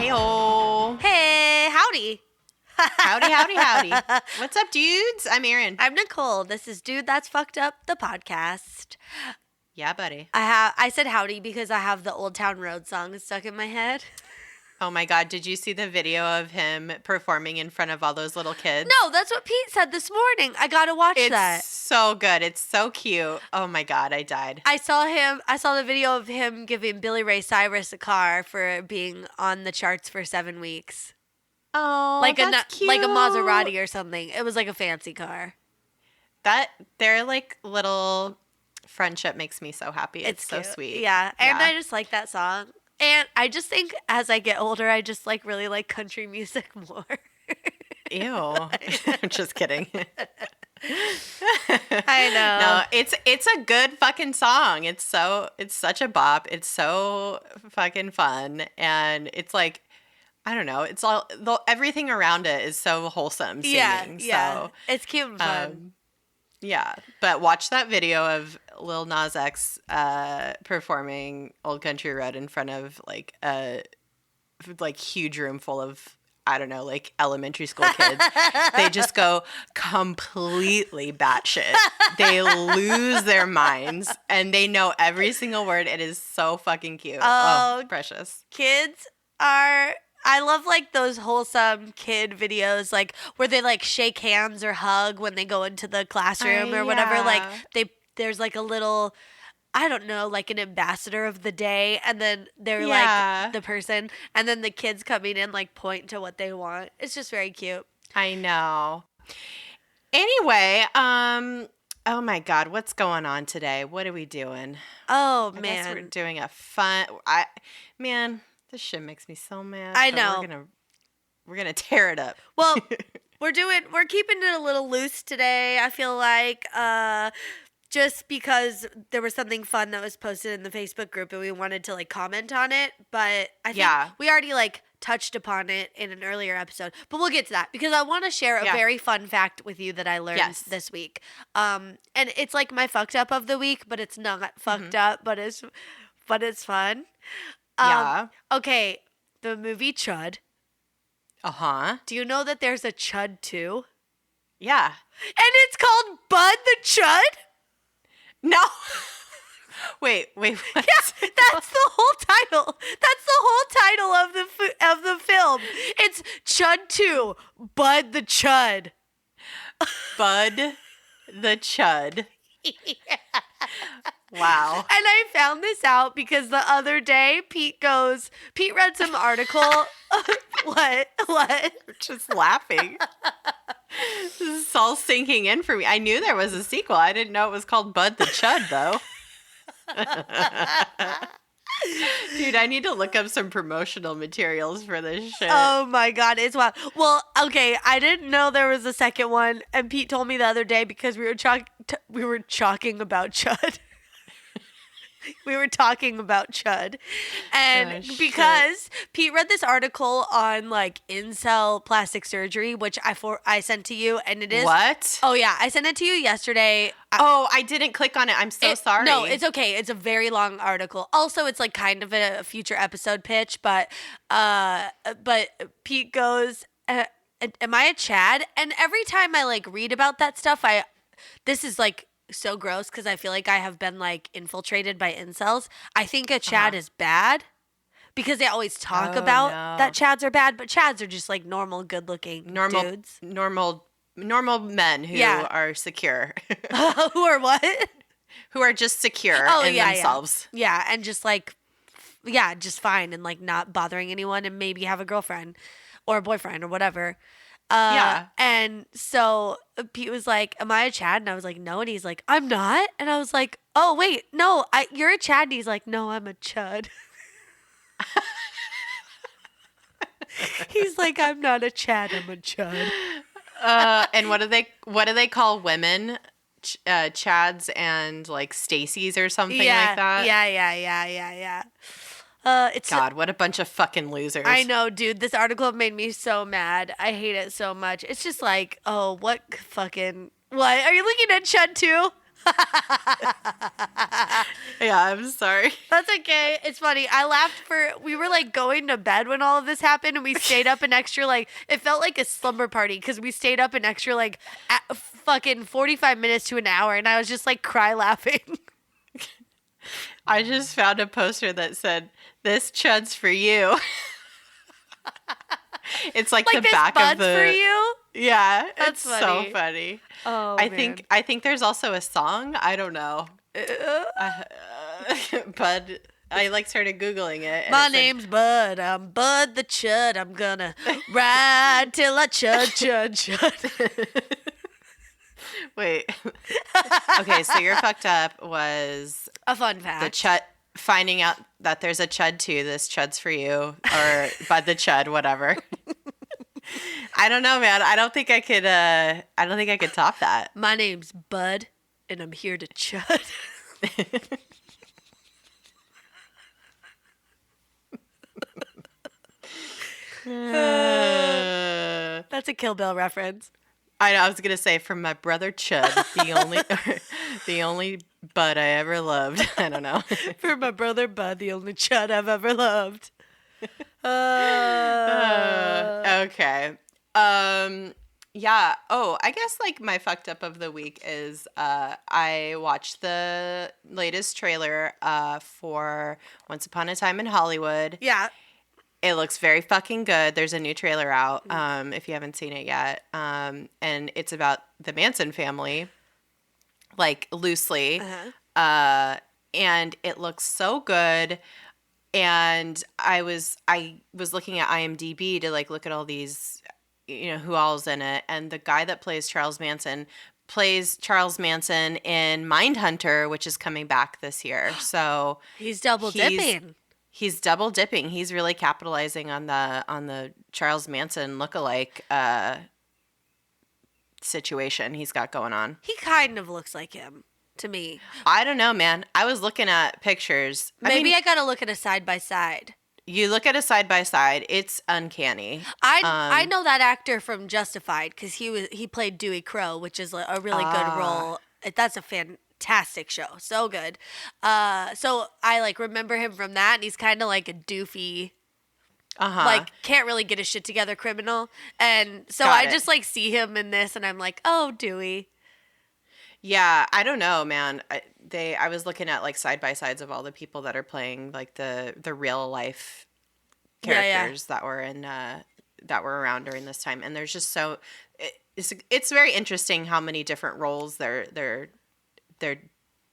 Heyo. Hey, howdy. Howdy, howdy, howdy. What's up, dudes? I'm Erin. I'm Nicole. This is Dude That's Fucked Up, the podcast. Yeah, buddy. I said howdy because I have the Old Town Road song stuck in my head. Oh my God, did you see the video of him performing in front of all those little kids? No, that's what Pete said this morning. I gotta watch that. It's so good. It's so cute. Oh my God, I died. I saw the video of him giving Billy Ray Cyrus a car for being on the charts for 7 weeks. Oh, that's cute. Like a Maserati or something. It was like a fancy car. Their like little friendship makes me so happy. It's so cute. sweet. Yeah, and I just like that song. And I just think as I get older, I just like really like country music more. Ew. I'm just kidding. I know. No, it's a good fucking song. It's such a bop. It's so fucking fun. And it's like, I don't know. It's all everything around it is so wholesome singing. Yeah. So, it's cute and fun. Yeah, but watch that video of Lil Nas X performing Old Country Road in front of like a huge room full of, I don't know, like elementary school kids. They just go completely batshit. They lose their minds and they know every single word. It is so fucking cute. Oh, precious. Kids I love like those wholesome kid videos, like where they like shake hands or hug when they go into the classroom or whatever. Like there's like a little, I don't know, like an ambassador of the day, and then they're like the person, and then the kids coming in like point to what they want. It's just very cute. I know. Anyway, oh my God, what's going on today? What are we doing? Oh man, I guess we're doing a fun. This shit makes me so mad. I know. We're gonna tear it up. Well, we're keeping it a little loose today. I feel like just because there was something fun that was posted in the Facebook group and we wanted to like comment on it, but I think we already like touched upon it in an earlier episode. But we'll get to that because I want to share a very fun fact with you that I learned this week. And it's like my fucked up of the week, but it's not fucked up, but it's fun. Okay, the movie Chud. Uh-huh. Do you know that there's a Chud 2? Yeah. And it's called Bud the Chud? No. Wait. What? Yeah, that's the whole title. That's the whole title of the film. It's Chud 2, Bud the Chud. Bud the Chud. Yeah. Wow. And I found this out because the other day Pete read some article. What? I'm just laughing. This is all sinking in for me. I knew there was a sequel. I didn't know it was called Bud the Chud, though. Dude, I need to look up some promotional materials for this shit. Oh my God, it's wild. Well, okay, I didn't know there was a second one, and Pete told me the other day because we were talking about Chud. We were talking about Chud. And because Pete read this article on like incel plastic surgery, which I sent to you, and it is what? Oh yeah, I sent it to you yesterday. I didn't click on it. I'm so sorry. No, it's okay. It's a very long article. Also, it's like kind of a future episode pitch, but Pete goes, "Am I a Chad?" And every time I like read about that stuff, this is like so gross because I feel like I have been like infiltrated by incels. I think a Chad is bad because they always talk about that Chads are bad, but Chads are just like normal, good-looking dudes. Normal men who are secure. Who are what? Who are just secure in themselves. Yeah, and just like, just fine and like not bothering anyone and maybe have a girlfriend or a boyfriend or whatever. And so Pete was like, "Am I a Chad?" And I was like, "No." And he's like, "I'm not." And I was like, "Oh, wait, no, you're a Chad." And he's like, "No, I'm a Chud." He's like, "I'm not a Chad, I'm a Chud." And what do they call women? Chads and like Stacy's or something like that? Yeah. God, what a bunch of fucking losers. I know, dude. This article made me so mad. I hate it so much. It's just like, oh, what? Are you looking at Chud too? Yeah, I'm sorry. That's okay. It's funny. I laughed we were like going to bed when all of this happened, and we stayed up an extra, like, it felt like a slumber party because we stayed up an extra, like, fucking 45 minutes to an hour, and I was just like cry laughing. I just found a poster that said, "This chud's for you." It's like the this back bud's of the. for you? Yeah, That's it's funny. so funny. Oh, I man. think there's also a song. I don't know. Bud. I like started googling it. And My it said, name's Bud. I'm Bud the Chud. I'm gonna ride till I chud. Wait. Okay, so your fucked up was A fun the fact. chud. Finding out that there's a chud too. This chud's for you, or Bud the Chud, whatever. I don't know, man. I don't think I could. I don't think I could top that. My name's Bud, and I'm here to chud. That's a Kill Bill reference. I know. I was gonna say from my brother Chud, the only bud I ever loved. I don't know. For my brother Bud, the only chud I've ever loved. Okay. Yeah. Oh, I guess like my fucked up of the week is I watched the latest trailer for Once Upon a Time in Hollywood. Yeah. It looks very fucking good. There's a new trailer out if you haven't seen it yet. And it's about the Manson family, like loosely. Uh-huh. And it looks so good. And I was looking at IMDb to like look at all these, you know, who all's in it. And the guy that plays Charles Manson in Mindhunter, which is coming back this year. So He's double dipping. He's double dipping. He's really capitalizing on the Charles Manson lookalike situation he's got going on. He kind of looks like him to me. I don't know, man. I was looking at pictures. Maybe I gotta look at a side by side. You look at a side by side. It's uncanny. I know that actor from Justified because he played Dewey Crow, which is a really good role. That's a fantastic show, so good. So I like remember him from that, and he's kind of like a doofy, like can't really get his shit together criminal. And so I just like see him in this, and I'm like, oh, Dewey. Yeah, I don't know, man. I was looking at like side by sides of all the people that are playing like the real life characters that were in that were around during this time, and there's just so it's very interesting how many different roles they're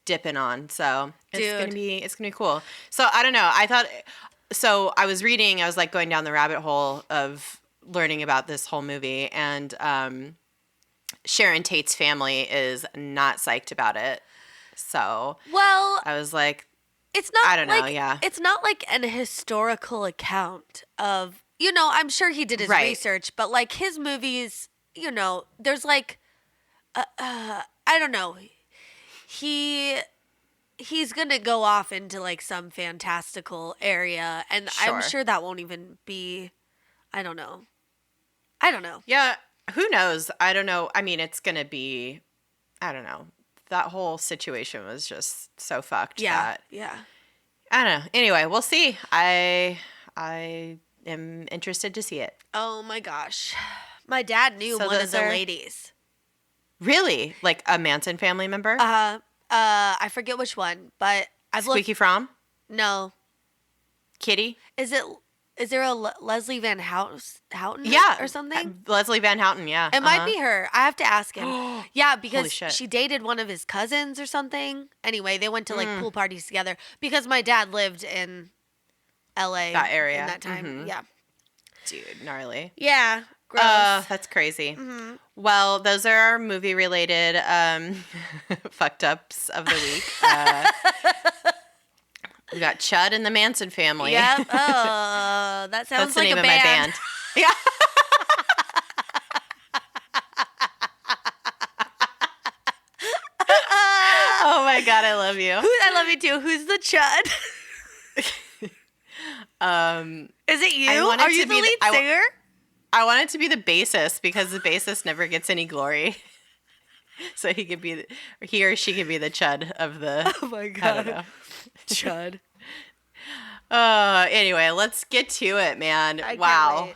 dipping on. So it's gonna be cool. So I don't know. I was reading. I was like going down the rabbit hole of learning about this whole movie, and Sharon Tate's family is not psyched about it. So I was like, it's not. I don't know. Yeah, it's not like an historical account of. You know, I'm sure he did his research, but like his movies, you know, there's like, I don't know. He's gonna go off into like some fantastical area, and I'm sure that won't even be. I don't know. Yeah. Who knows? I don't know. I mean, it's going to be, I don't know. That whole situation was just so fucked. Yeah. I don't know. Anyway, we'll see. I am interested to see it. Oh my gosh. My dad knew one of the ladies. Really? Like a Manson family member? I forget which one, but I've looked. Squeaky Fromm? No. Kitty? Is there a Leslie Van Houten? Yeah. Or something? Leslie Van Houten, yeah. It might be her. I have to ask him. Yeah, because Holy shit. she dated one of his cousins or something. Anyway, they went to like pool parties together because my dad lived in LA. That area. In that time. Mm-hmm. Yeah. Dude, gnarly. Yeah. Gross. That's crazy. Mm-hmm. Well, those are our movie-related fucked ups of the week. We got Chud and the Manson family. Yep. Oh, that sounds That's the like name a of my band. Yeah. Oh my God, I love you. I love you too. Who's the Chud? Is it you? Are you the lead singer? I want it to be the bassist because the bassist never gets any glory. So he or she could be the chud of the. Oh my I don't god. know. Chud. Anyway, let's get to it, man. I can't Wow. wait.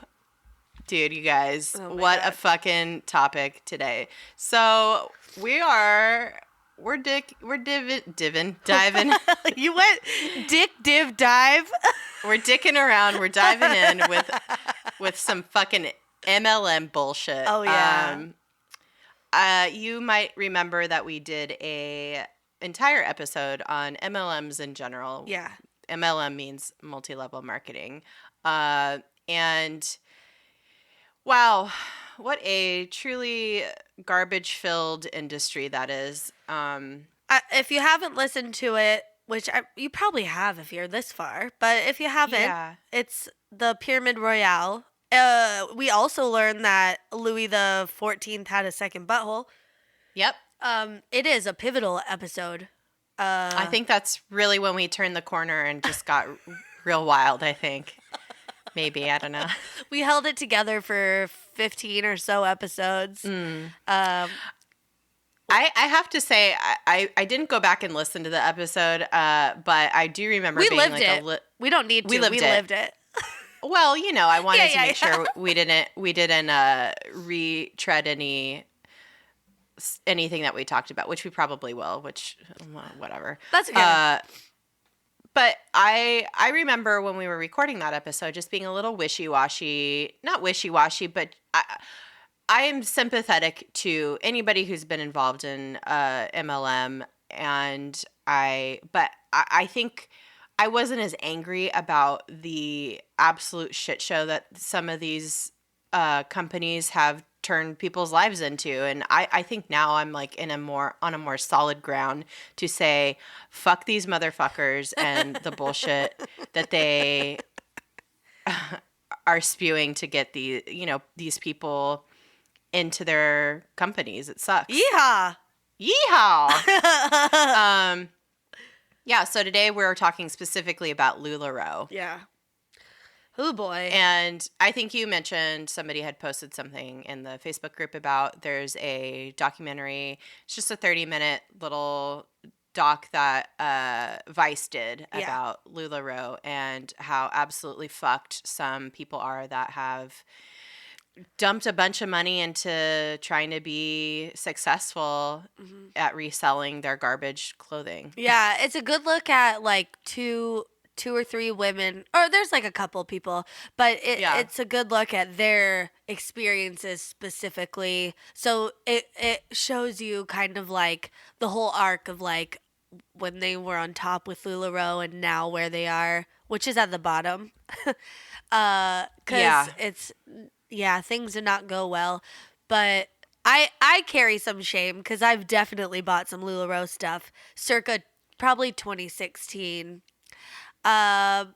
Dude, you guys, Oh my what a God. fucking topic today. So we're diving. You went dick div dive. We're dicking around. We're diving in with some fucking MLM bullshit. Oh, yeah. You might remember that we did a entire episode on MLMs in general. Yeah. MLM means multi-level marketing. And wow, what a truly garbage-filled industry that is. If you haven't listened to it, which you probably have if you're this far, but if you haven't, Yeah. it's the Pyramid Royale. We also learned that Louis the 14th had a second butthole. Yep. It is a pivotal episode. I think that's really when we turned the corner and just got real wild, I think. Maybe, I don't know. We held it together for 15 or so episodes. I have to say, I didn't go back and listen to the episode, but I do remember We being lived like it. We don't need to. We lived it. lived it. Well, I wanted to Yeah, make sure we didn't retread anything that we talked about, which we probably will, which whatever. That's okay. But I remember when we were recording that episode just being a little wishy-washy, not wishy-washy, but I am sympathetic to anybody who's been involved in MLM, but I think I wasn't as angry about the absolute shit show that some of these companies have turned people's lives into, and I think now I'm like on a more solid ground to say fuck these motherfuckers and the bullshit that they are spewing to get these people into their companies. It sucks. Yeehaw! Yeehaw! Yeah, so today we're talking specifically about LulaRoe. Yeah. Oh boy. And I think you mentioned somebody had posted something in the Facebook group about there's a documentary. It's just a 30-minute little doc that Vice did about LulaRoe and how absolutely fucked some people are that have dumped a bunch of money into trying to be successful at reselling their garbage clothing. Yeah, it's a good look at like two or three women, or there's like a couple people, but it's a good look at their experiences specifically. So it shows you kind of like the whole arc of like when they were on top with LulaRoe and now where they are, which is at the bottom. 'Cause things do not go well, but I carry some shame because I've definitely bought some LulaRoe stuff circa probably 2016. And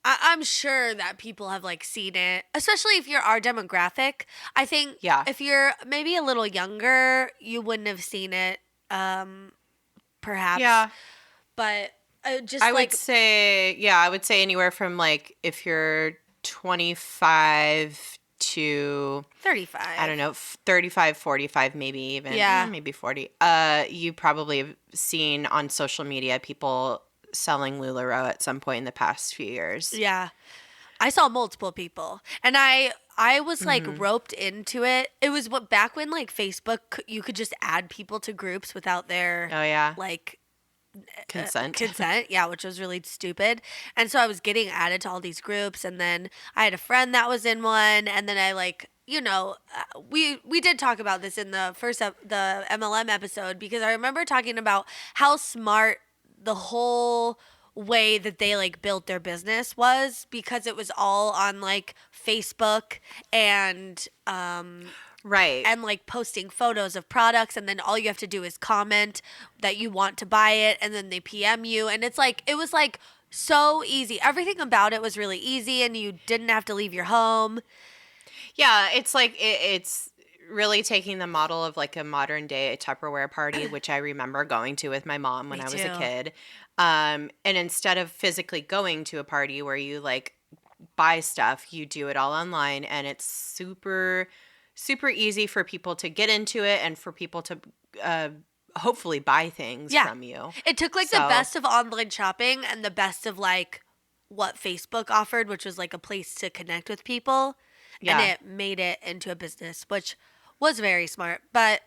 I'm sure that people have like seen it, especially if you're our demographic. I think if you're maybe a little younger, you wouldn't have seen it, perhaps. Yeah. But I would say anywhere from like if you're 25 to 35. I don't know, 35, 45 maybe even. Yeah. Maybe 40. You probably have seen on social media people selling LulaRoe at some point in the past few years. Yeah. I saw multiple people. And I was like roped into it. It was back when like Facebook, you could just add people to groups without their like consent. Yeah, which was really stupid. And so I was getting added to all these groups, and then I had a friend that was in one, and then I like, we did talk about this in the first the MLM episode, because I remember talking about how smart the whole way that they like built their business was, because it was all on like Facebook and right, and like posting photos of products, and then all you have to do is comment that you want to buy it, and then they PM you, and it's like it was like so easy. Everything about it was really easy, and you didn't have to leave your home. Yeah, it's like it's really taking the model of like a modern day Tupperware party, which I remember going to with my mom when I was a kid. And instead of physically going to a party where you like buy stuff, you do it all online, and it's super super easy for people to get into it and for people to hopefully buy things from you. It took like the best of online shopping and the best of like what Facebook offered, which was like a place to connect with people. Yeah. And it made it into a business, which was very smart. But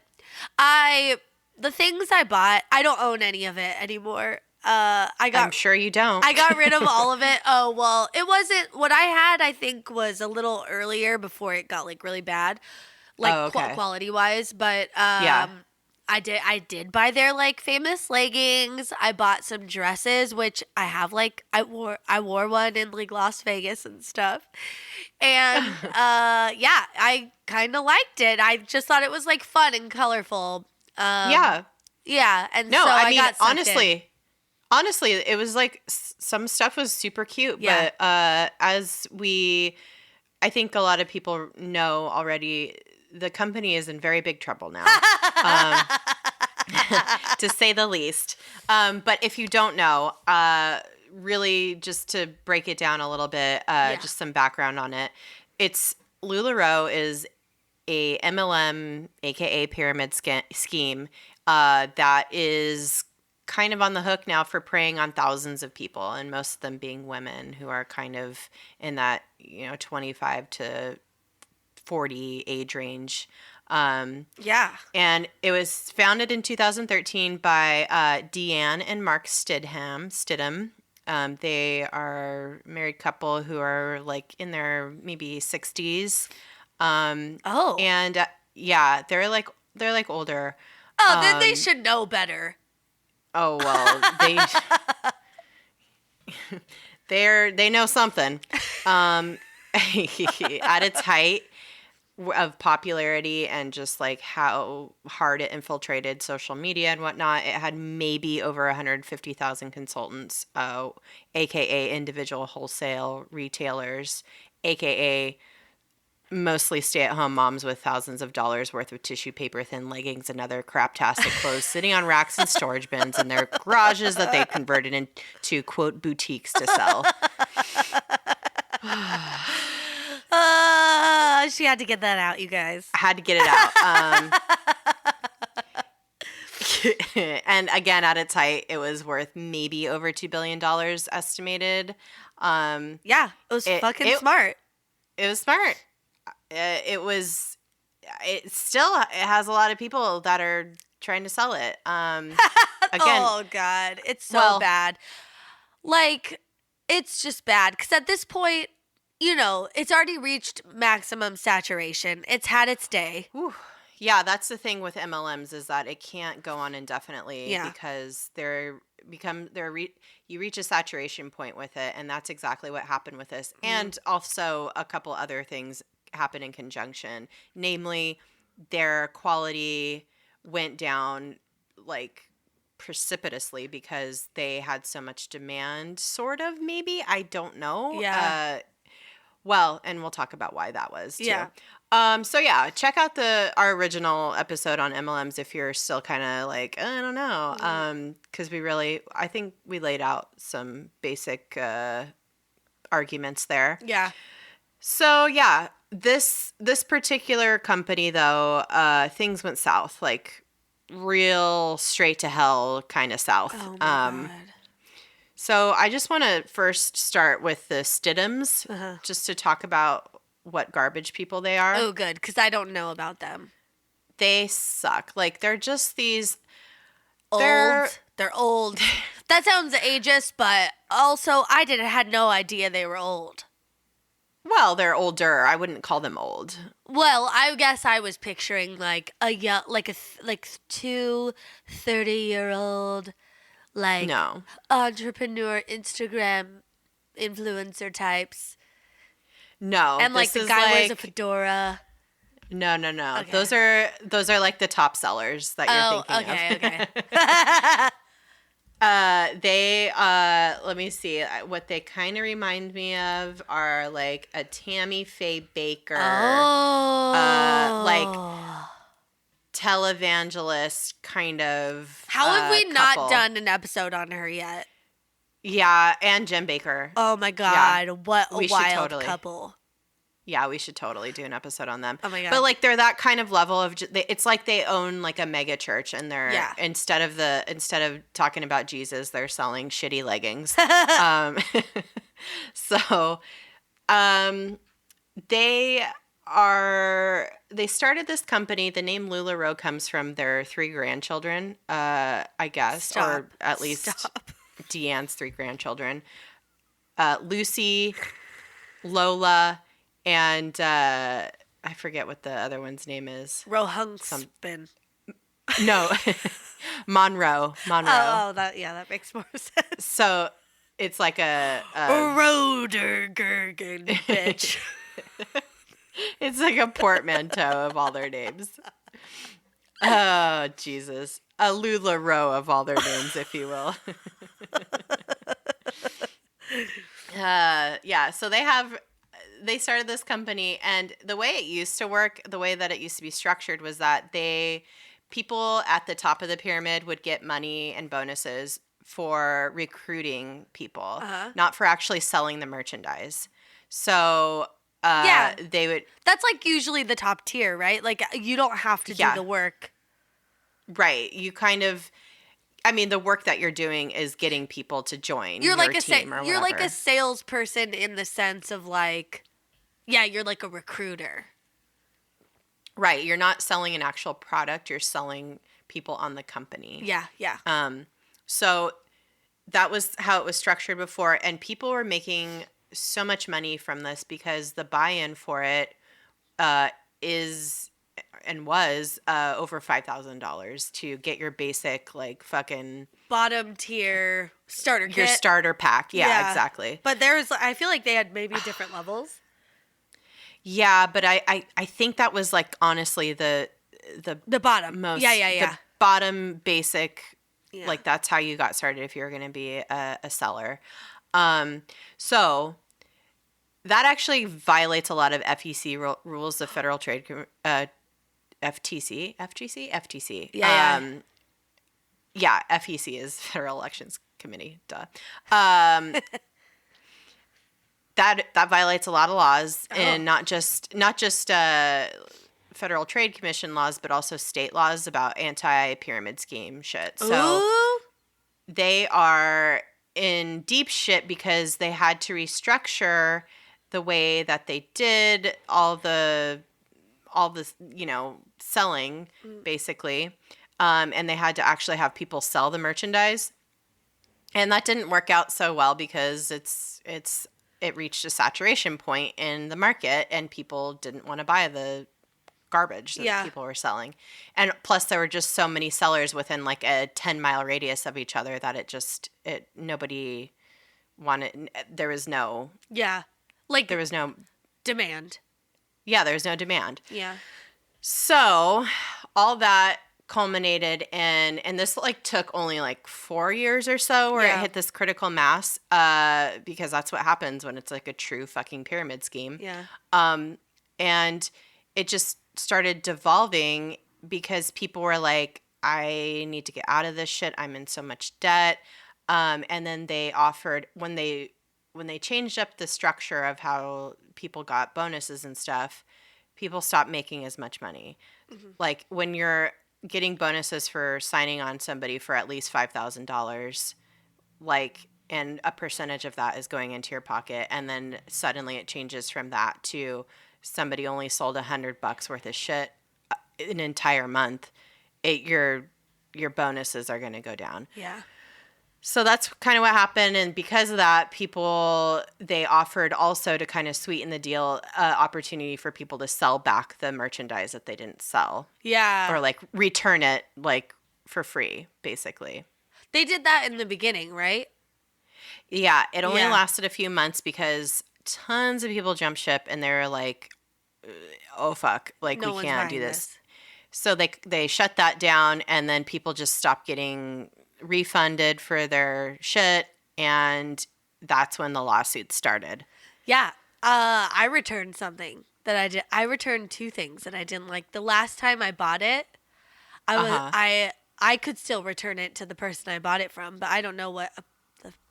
the things I bought, I don't own any of it anymore. I'm sure you don't. I got rid of all of it. Oh, well, it wasn't what I had. I think was a little earlier before it got like really bad, like quality wise. But I did buy their like famous leggings. I bought some dresses, which I have like I wore one in like Las Vegas and stuff. And I kind of liked it. I just thought it was like fun and colorful. Yeah. And no, so I mean, honestly, it was like some stuff was super cute, but I think a lot of people know already, the company is in very big trouble now, to say the least. But if you don't know, really just to break it down a little bit, just some background on it. It's LulaRoe is a MLM, aka pyramid scheme, that is kind of on the hook now for preying on thousands of people, and most of them being women who are kind of in that 25 to 40 age range. And it was founded in 2013 by Deanne and Mark Stidham. They are a married couple who are like in their maybe 60s. And they're like older. Oh, then they should know better. Oh, well, they know something. At its height of popularity and just like how hard it infiltrated social media and whatnot, it had maybe over 150,000 consultants, aka individual wholesale retailers, aka mostly stay-at-home moms with thousands of dollars worth of tissue paper thin leggings and other craptastic clothes sitting on racks and storage bins in their garages that they converted into, quote, boutiques to sell. She had to get that out, you guys. I had to get it out. And again, at its height, it was worth maybe over $2 billion estimated. It was fucking smart. It was smart. It has a lot of people that are trying to sell it. Again, oh God, it's so bad. Like, it's just bad because at this point, it's already reached maximum saturation. It's had its day. Whew. Yeah, that's the thing with MLMs is that it can't go on indefinitely because you reach a saturation point with it, and that's exactly what happened with this. And also a couple other things happen in conjunction. Namely, their quality went down like precipitously because they had so much demand, sort of, maybe. I don't know. Yeah. And we'll talk about why that was too. Yeah. Check out our original episode on MLMs if you're still kind of like, I don't know. Because I think we laid out some basic arguments there. Yeah. So this particular company though, things went south, like real straight to hell kind of south. Oh my God. So I just want to first start with the Stidhams, just to talk about what garbage people they are. Oh, good, because I don't know about them. They suck. Like, they're just these... Old. They're old. That sounds ageist, but also I had no idea they were old. Well, they're older. I wouldn't call them old. Well, I guess I was picturing like a young, two 30-year-old... Like, no. Entrepreneur, Instagram influencer types. No. And like the guy wears a fedora. No. Okay. Those are like the top sellers that you're thinking of. Okay. They, let me see. What they kind of remind me of are like a Tammy Faye Baker. Televangelist kind of. How have we not done an episode on her yet? Yeah, and Jim Baker. Oh my God, what a wild couple. Yeah, we should totally do an episode on them. Oh my God. But like they're that kind of level of it's like they own like a mega church, and they're Yeah. instead of talking about Jesus, they're selling shitty leggings. So they started this company. The name LulaRoe comes from their 3 grandchildren, I guess, or at least Deanne's 3 grandchildren. Lucy, Lola, and I forget what the other one's name is. Rohungspin. No, Monroe. Oh, that makes more sense. So it's like a Rodergergen, bitch. It's like a portmanteau of all their names. Oh, Jesus. A LulaRoe of all their names, if you will. Yeah, so they started this company, and the way it used to work, the way that it used to be structured was that people at the top of the pyramid would get money and bonuses for recruiting people, not for actually selling the merchandise. So they would. That's like usually the top tier, right? Like you don't have to do the work. Right. You kind of. I mean, the work that you're doing is getting people to join your team or whatever. You're like a salesperson in the sense of like, yeah, you're like a recruiter. Right. You're not selling an actual product. You're selling people on the company. Yeah, yeah. So that was how it was structured before. And people were making so much money from this because the buy-in for it is and was over $5,000 to get your basic like fucking bottom tier starter kit. Your starter pack. Yeah, exactly. But I feel like they had maybe different levels. Yeah, but I think that was like honestly the bottom most the bottom basic like that's how you got started if you were going to be a seller. So that actually violates a lot of FEC rules, the Federal Trade FTC. Yeah, FEC is Federal Elections Committee. Duh. That violates a lot of laws, and not just Federal Trade Commission laws, but also state laws about anti-pyramid scheme shit. So they are in deep shit because they had to restructure the way that they did all the selling basically, and they had to actually have people sell the merchandise, and that didn't work out so well because it reached a saturation point in the market, and people didn't want to buy the garbage that people were selling. And plus there were just so many sellers within like a 10-mile radius of each other that nobody wanted. There was no demand. Yeah, there was no demand. Yeah. So all that culminated in, and this like took only like 4 years or so where it hit this critical mass, because that's what happens when it's like a true fucking pyramid scheme. Yeah. And it just started devolving because people were like, I need to get out of this shit. I'm in so much debt. And then they offered, when they changed up the structure of how people got bonuses and stuff, people stopped making as much money. Mm-hmm. Like when you're getting bonuses for signing on somebody for at least $5,000, like, and a percentage of that is going into your pocket, and then suddenly it changes from that to somebody only sold $100 worth of shit an entire month, your bonuses are going to go down. Yeah. So that's kind of what happened, and because of that, they offered also to kind of sweeten the deal, opportunity for people to sell back the merchandise that they didn't sell. Yeah. Or like return it like for free, basically. They did that in the beginning, right? Yeah, it only lasted a few months because tons of people jumped ship, and they were like, "Oh fuck, like we can't do this." So they shut that down, and then people just stopped getting refunded for their shit, and that's when the lawsuit started. Yeah. I returned something that I did. I returned 2 things that I didn't like. The last time I bought it, I could still return it to the person I bought it from, but I don't know what.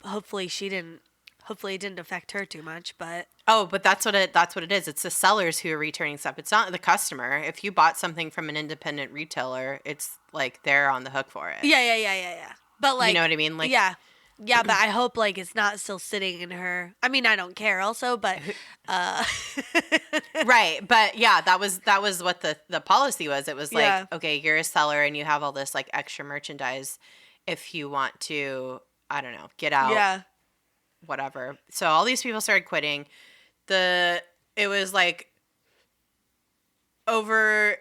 Hopefully she didn't. Hopefully it didn't affect her too much, but But that's what it is. It's the sellers who are returning stuff. It's not the customer. If you bought something from an independent retailer, it's like they're on the hook for it. yeah. But like, you know what I mean? Like, yeah, but I hope like it's not still sitting in her. I mean, I don't care also, but right. But yeah, that was what the policy was. It was like, Yeah. okay, you're a seller and you have all this like extra merchandise. If you want to, I don't know, get out. yeah. Whatever. So all these people started quitting. It was like over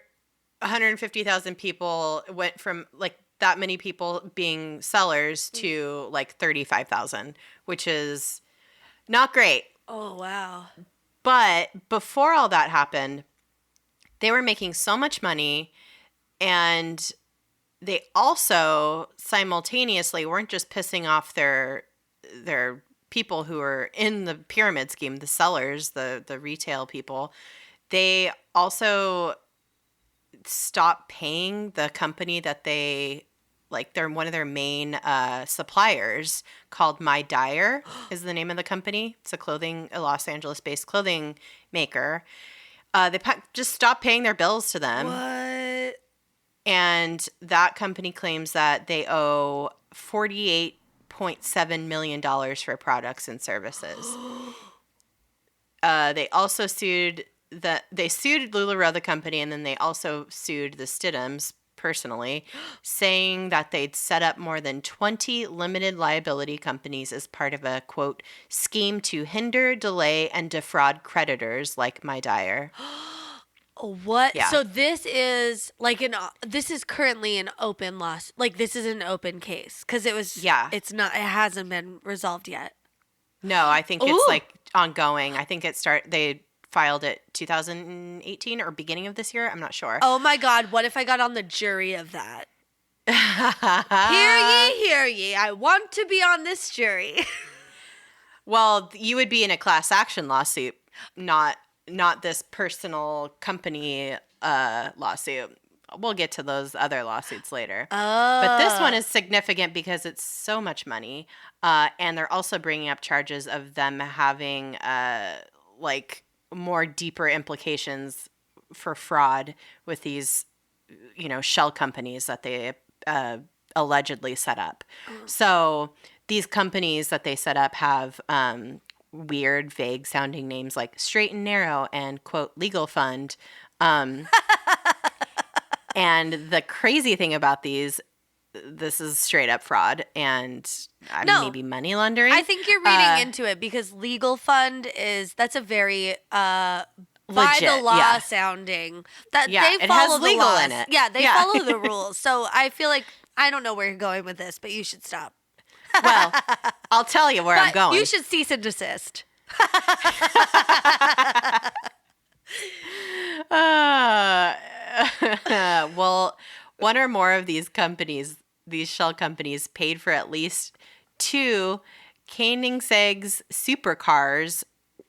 150,000 people went from like that many people being sellers to like 35,000, which is not great. Oh wow. But before all that happened, they were making so much money, and they also simultaneously weren't just pissing off their people who are in the pyramid scheme, the sellers, the retail people. They also stopped paying the company that they're one of their main suppliers, called My Dyer is the name of the company. It's a Los Angeles based clothing maker. They just stopped paying their bills to them. What? And that company claims that they owe $48.7 million for products and services. They also sued LulaRoe, the company, and then they also sued the Stidhams personally, saying that they'd set up more than 20 limited liability companies as part of a, quote, scheme to hinder, delay, and defraud creditors like My Dyer. What? Yeah. So this is like this is currently an open loss. Like this is an open case because it hasn't been resolved yet. No, I think Ooh. it's like ongoing. I think they filed it 2018 or beginning of this year. I'm not sure. Oh my God. What if I got on the jury of that? Hear ye. I want to be on this jury. Well, you would be in a class action lawsuit, not this personal company lawsuit. We'll get to those other lawsuits later. Oh. But this one is significant because it's so much money. And they're also bringing up charges of them having like more deeper implications for fraud with these, shell companies that they allegedly set up. So these companies that they set up have weird, vague sounding names like Straight and Narrow and, quote, Legal Fund. And the crazy thing about this is straight up fraud and maybe money laundering. I think you're reading into it because Legal Fund that's a very by the law sounding that they follow it has legal the laws. in it. Yeah, they follow the rules. So I feel like I don't know where you're going with this, but you should stop. Well, I'll tell you where I'm going. You should cease and desist. Well, one or more of these shell companies, paid for at least 2 Koenigsegg's supercars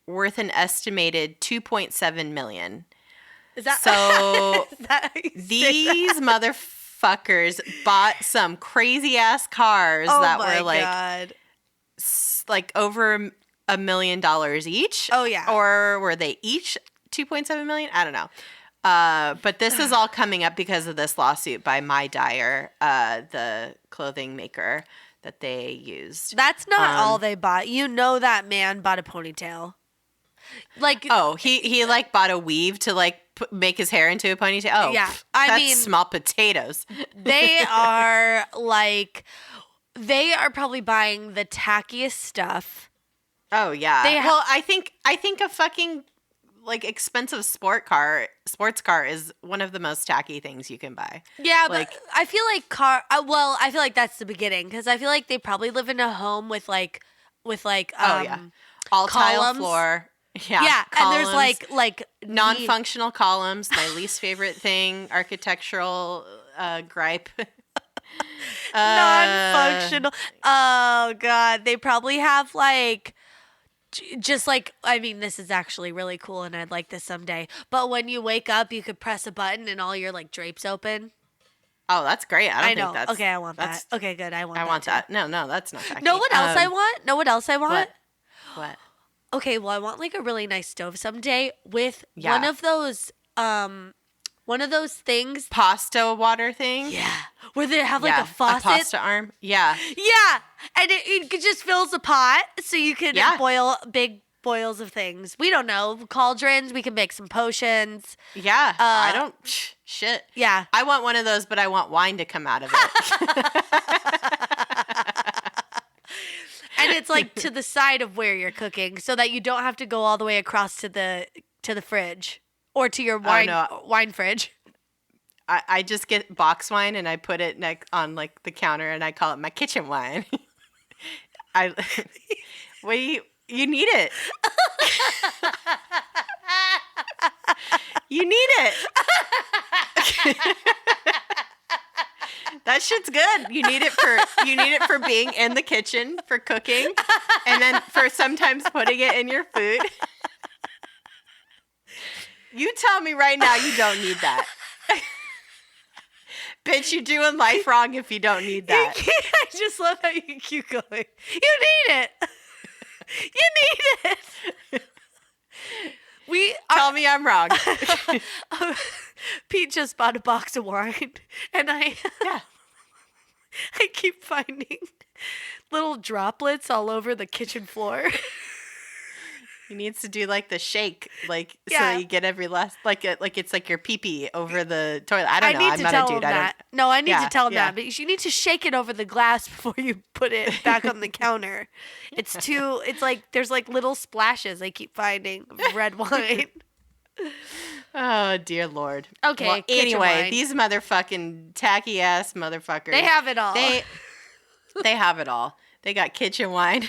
worth an estimated $2.7 million. Is that so? Is that how you say These motherfuckers bought some crazy ass cars that were like over $1 million each. Oh yeah. Or were they each 2.7 million? I don't know. But this is all coming up because of this lawsuit by My Dyer, the clothing maker that they used. That's not all they bought. You know that man bought a ponytail. Like he like bought a weave to like make his hair into a ponytail. Oh yeah, that's small potatoes. They are probably buying the tackiest stuff. Oh yeah. I think a fucking like expensive sports car is one of the most tacky things you can buy. Yeah, but I feel like I feel like that's the beginning because I feel like they probably live in a home with all tile columns. floor. Yeah, yeah, columns, and there's like non-functional columns. My least favorite thing, architectural gripe. Non-functional. Oh God, they probably have just this is actually really cool, and I'd like this someday. But when you wake up, you could press a button, and all your drapes open. Oh, that's great. I don't think that's okay. I want that. Okay, good. I want that. No, that's not tacky. Know what else I want? What? What? Okay, well, I want like a really nice stove someday with Yeah. one of those things. Pasta water thing? Yeah. Where they have like Yeah. a faucet. A pasta arm? Yeah. Yeah. And it just fills a pot so you can Yeah. boil big boils of things. We don't know. Cauldrons. We can make some potions. Yeah. I don't. Shit. Yeah. I want one of those, but I want wine to come out of it. And it's like to the side of where you're cooking so that you don't have to go all the way across to the fridge or to your wine fridge. I just get box wine and I put it on like the counter and I call it my kitchen wine. You need it. You need it. That shit's good. You need it for being in the kitchen, for cooking, and then for sometimes putting it in your food. You tell me right now you don't need that. Bitch, you're doing life wrong if you don't need that. I just love how you keep going. You need it. You need it. Tell me I'm wrong. Pete just bought a box of wine, and I keep finding little droplets all over the kitchen floor. He needs to do like the shake, like so that you get every last like it's like your pee-pee over the toilet. I don't know. I'm not a dude. I need to tell him that. But you need to shake it over the glass before you put it back on the counter. It's like there's like little splashes I keep finding of red wine. Oh dear Lord. Okay. Well, anyway, these motherfucking tacky ass motherfuckers. They have it all. They have it all. They got kitchen wine.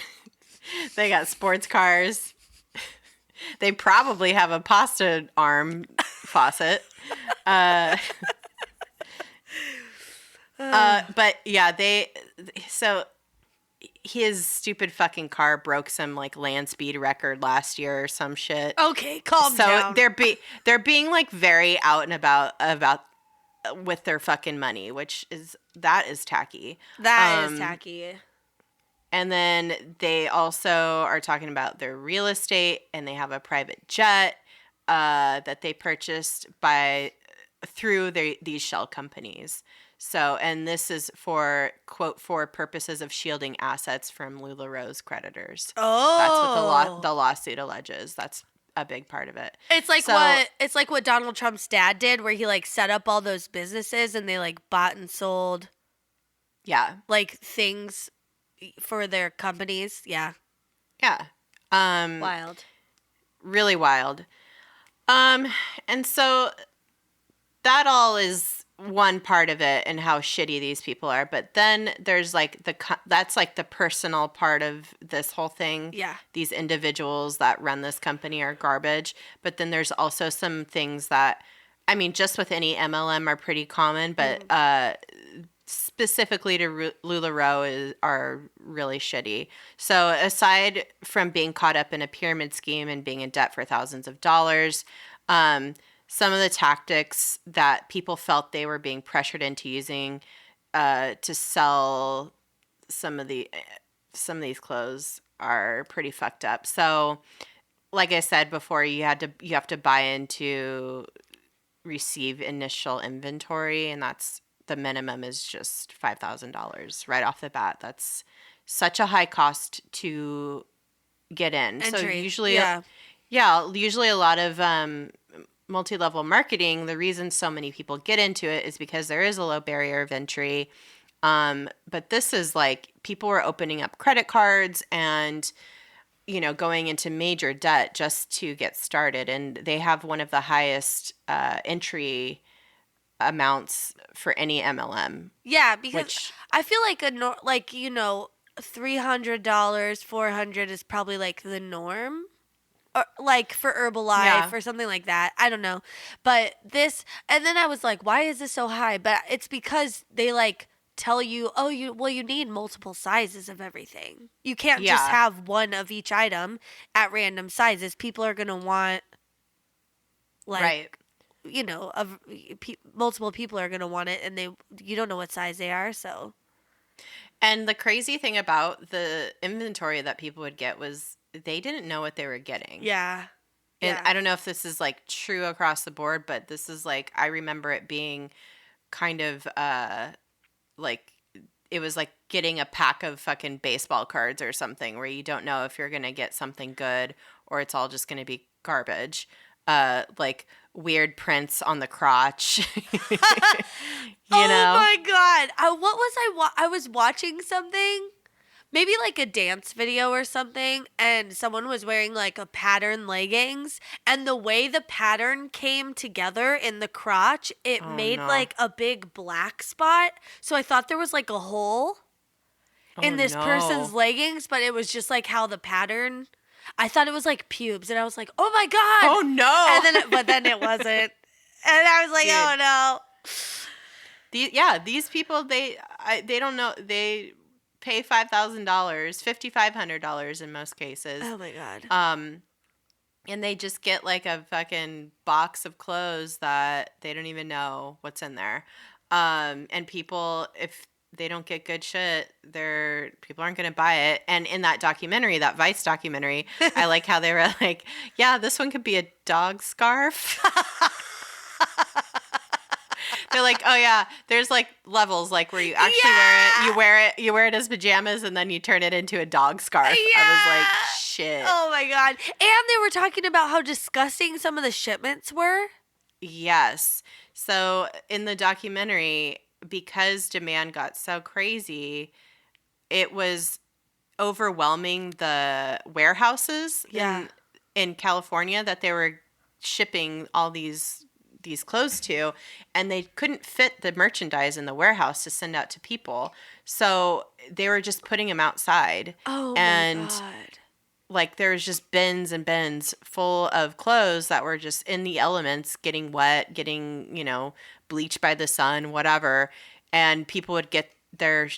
They got sports cars. They probably have a pasta arm faucet. But yeah, so his stupid fucking car broke some like land speed record last year or some shit. Okay, calm down. So they're being like very out and about with their fucking money, which is tacky. That is tacky. And then they also are talking about their real estate, and they have a private jet that they purchased through these shell companies. So, and this is for purposes of shielding assets from LulaRoe's creditors. Oh, that's what the lawsuit alleges. That's a big part of it. It's like what Donald Trump's dad did, where he like set up all those businesses and they like bought and sold. Yeah, like things for their companies. Yeah. Yeah. Wild. Really wild. And so that all is one part of it and how shitty these people are. But then there's like that's like the personal part of this whole thing. Yeah. These individuals that run this company are garbage. But then there's also some things that, I mean, just with any MLM are pretty common, but, specifically to LulaRoe are really shitty. So aside from being caught up in a pyramid scheme and being in debt for thousands of dollars, some of the tactics that people felt they were being pressured into using to sell some of these clothes are pretty fucked up. So like I said before, you have to buy in to receive initial inventory, and that's the minimum is just $5,000 right off the bat. That's such a high cost to get in. Entry. So usually a lot of multi-level marketing, the reason so many people get into it is because there is a low barrier of entry. But this is like people were opening up credit cards and, you know, going into major debt just to get started. And they have one of the highest entry amounts for any MLM. Yeah, because I feel like $300, $400 is probably like the norm, or like for Herbalife or something like that. I don't know, but and then I was like, why is this so high? But it's because they like tell you, you need multiple sizes of everything. You can't just have one of each item at random sizes. People are gonna want you know, multiple people are going to want it, and you don't know what size they are, so. And the crazy thing about the inventory that people would get was they didn't know what they were getting. Yeah. And Yeah. I don't know if this is like true across the board, but this is like, I remember it being kind of like, it was like getting a pack of fucking baseball cards or something where you don't know if you're going to get something good or it's all just going to be garbage. Like weird prints on the crotch. you Oh know? my God. What was I was watching something, maybe like a dance video or something, and someone was wearing like a pattern leggings, and the way the pattern came together in the crotch, it Oh, made no. like a big black spot. So I thought there was like a hole in this person's leggings, but it was just like how the pattern, I thought it was like pubes, and I was like, oh my God. Oh no. And then, but then it wasn't. And I was like, Dude. oh no. These people, they don't know. They pay $5,000, $5,500 in most cases. Oh my God. And they just get like a fucking box of clothes that they don't even know what's in there. And people, if they don't get good shit, people aren't going to buy it. And in that documentary, that Vice documentary, I like how they were like, yeah, this one could be a dog scarf. They're like, oh yeah, there's like levels, like where you actually wear it as pajamas, and then you turn it into a dog scarf. Yeah. I was like, shit. Oh my God. And they were talking about how disgusting some of the shipments were. Yes. So in the documentary, because demand got so crazy, it was overwhelming the warehouses in California that they were shipping all these clothes to, and they couldn't fit the merchandise in the warehouse to send out to people. So they were just putting them outside. Oh and my God. like there was just bins and bins full of clothes that were just in the elements, getting wet, getting, bleached by the sun, whatever. And people would get their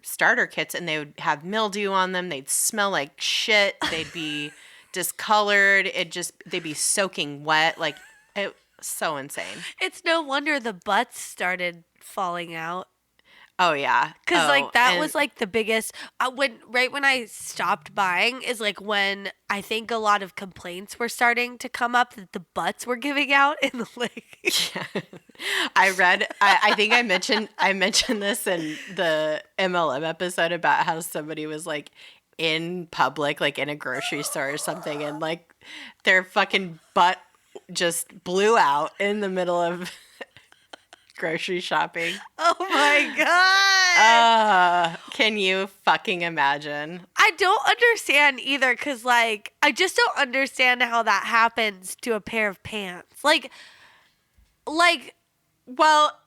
starter kits and they would have mildew on them. They'd smell like shit. They'd be discolored. They'd be soaking wet. Like it so insane. It's no wonder the butts started falling out. Oh yeah, because that was like the biggest. When I stopped buying is like when I think a lot of complaints were starting to come up that the butts were giving out in the leggings. Yeah. I read. I think I mentioned this in the MLM episode about how somebody was like in public, like in a grocery store or something, and like their fucking butt just blew out in the middle of grocery shopping. Oh my God. Can you fucking imagine? I don't understand either, because like I just don't understand how that happens to a pair of pants. Like well,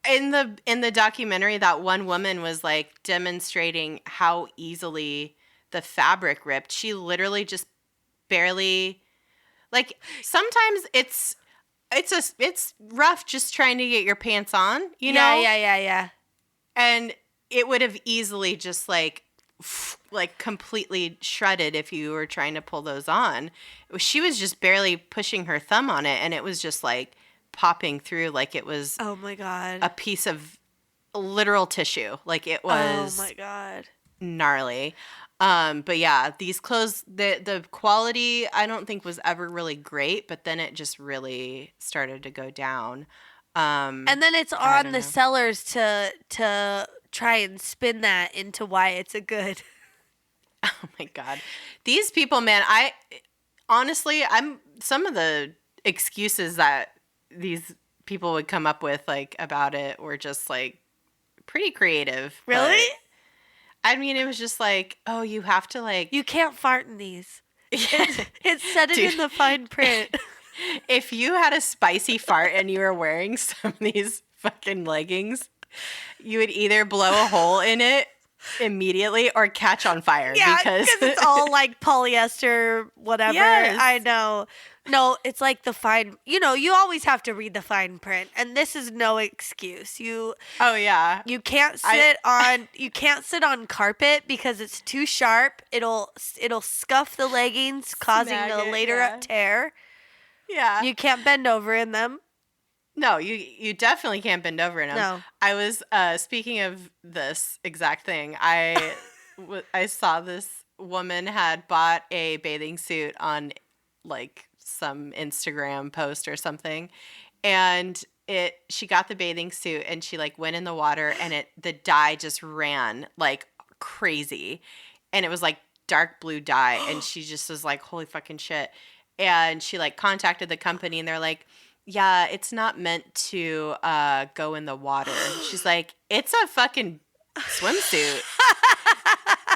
in the documentary, that one woman was like demonstrating how easily the fabric ripped. She literally just barely, like, sometimes it's rough just trying to get your pants on, you know? Yeah. And it would have easily just like completely shredded if you were trying to pull those on. She was just barely pushing her thumb on it, and it was just like popping through like it was, oh my God, a piece of literal tissue. Like it was, oh my God, gnarly. But yeah, these clothes, the quality I don't think was ever really great, but then it just really started to go down. And then it's on the sellers to try and spin that into why it's a good. Oh my God. These people, man, honestly, some of the excuses that these people would come up with like about it were just like pretty creative. Really? I mean, it was just like, oh, you have to like... You can't fart in these. It said it in the fine print. If you had a spicy fart and you were wearing some of these fucking leggings, you would either blow a hole in it immediately or catch on fire. Yeah, because it's all like polyester, whatever. Yes. I know. No, it's like the fine, you always have to read the fine print, and this is no excuse. Oh yeah. You can't sit on carpet because it's too sharp. It'll scuff the leggings, causing a later tear. Yeah. You can't bend over in them. No, you definitely can't bend over in them. No. I was speaking of this exact thing. I saw this woman had bought a bathing suit on like some Instagram post or something, and she got the bathing suit and she like went in the water and the dye just ran like crazy, and it was like dark blue dye, and she just was like, holy fucking shit. And she like contacted the company and they're like, yeah, it's not meant to go in the water. She's like, it's a fucking swimsuit.